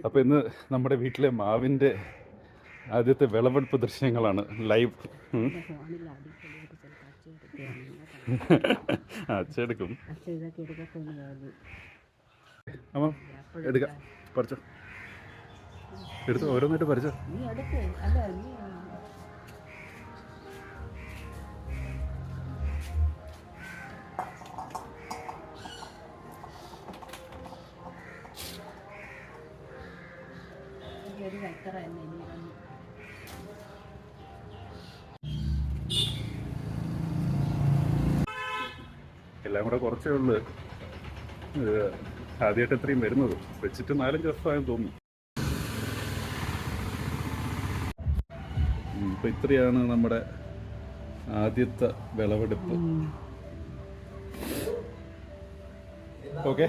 അപ്പോൾ ഇന്ന് നമ്മുടെ വീട്ടിലെ മാവിൻ്റെ ആദ്യത്തെ വിളവെടുപ്പ് ദൃശ്യങ്ങളാണ് ലൈവ്. അച്ചെടുക്കും. അപ്പം എടുക്കാം, പറിച്ചോ, എടുത്ത് ഓരോന്നായിട്ട് പറിച്ചോ. എല്ലാം കൂടെ കുറച്ചേ ഉള്ളു. ആദ്യമായിട്ട് എത്രയും വരുന്നത് വെച്ചിട്ട് 4-5 വർഷമായെന്ന് തോന്നുന്നു. ഇപ്പം ഇത്രയാണ് നമ്മുടെ ആദ്യത്തെ വിളവെടുപ്പ്. ഓക്കെ.